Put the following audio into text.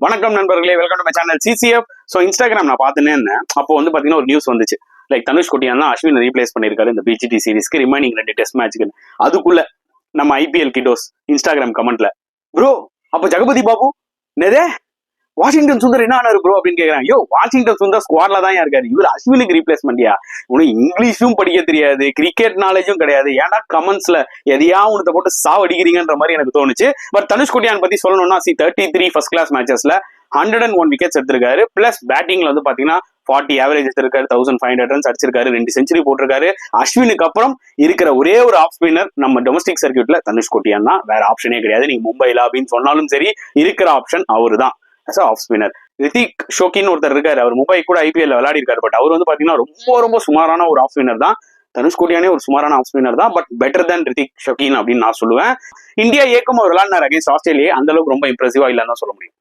வணக்கம் நண்பர்களே, welcome to my channel CCF. So Instagram நான் பார்த்துனே இருந்தேன். அப்போ வந்து பார்த்தீங்கன்னா ஒரு நியூஸ் வந்துச்சு. லைக் தனுஷ் கோட்டியான் தான் அஸ்வின் ரீப்ளேஸ் பண்ணியிருக்காரு இந்த பிஜிடி சீரிஸ்க்கு ரிமைனிங் 2 டெஸ்ட் மேட்ச்க்கு. அதுக்குள்ள நம்ம ஐபிஎல் கிட்டோஸ் இன்ஸ்டாகிராம் கமெண்ட்ல ப்ரோ அப்போ ஜெகபதி பாபு நேதே வாஷிங்டன் சுந்தர் என்ன ஆனாரு ப்ரோ அப்படின்னு கேட்கறாங்க. யோ வாஷிங்டன் சுந்தர் ஸ்குவாட்ல தான் இருக்காரு, இவர் அஸ்வினுக்கு ரீப்ளேஸ்மெண்ட்யா? உனக்கு இங்கிலீஷும் படிக்க தெரியாது, கிரிக்கெட் நாலேஜும் கிடையாது, ஏன்னா கமெண்ட்ஸ்ல எதையா உனத்தை போட்டு சாவடிக்கிறீங்கன்ற மாதிரி எனக்கு தோணுச்சு. பட் தனுஷ் கோட்டியான் பத்தி சொல்லணும்னா 33 ஃபர்ஸ்ட் கிளாஸ் மேட்சஸ்ல 101 விக்கெட்ஸ் எடுத்திருக்காரு. பிளஸ் பேட்டிங்ல வந்து பாத்தீங்கன்னா 40 ஆவரேஜ் எடுத்திருக்காரு, 1500 ரன்ஸ் அடிச்சிருக்காரு, 2 செஞ்சுரி போட்டிருக்காரு. அஸ்வினுக்கு அப்புறம் இருக்கிற ஒரே ஒரு ஆஃப் ஸ்பின்னர் நம்ம டொமஸ்டிக் சர்க்கியூட்ல தனுஷ் கோட்டியான் தான், வேற ஆப்ஷனே கிடையாது. நீங்க மும்பைல அப்படின்னு சொன்னாலும் சரி, இருக்கிற ஆப்ஷன் அவரு தான் ஆஃப் ஸ்பின்னர். ரித்திக் ஷோக்கின்னு ஒருத்தர் இருக்காரு, அவர் மும்பை கூட ஐபிஎல் விளையாடி இருக்காரு. பட் அவர் வந்து பாத்தீங்கன்னா ரொம்ப சுமாரான ஒரு ஆஃப் ஸ்பின்னர் தான். தனுஷ் கோட்டியானே ஒரு சுமாரான ஆஃப் ஸ்பின்னர் தான், but better than Hrithik Shokeen அப்படின்னு நான் சொல்லுவேன். இந்தியா ஏக்கும் அவர் விளையாடினார் அகைன்ஸ்ட் ஆஸ்திரேலியா, அந்த அளவுக்கு ரொம்ப இம்ப்ரெசிவா இல்லைன்னு தான் சொல்ல முடியும்.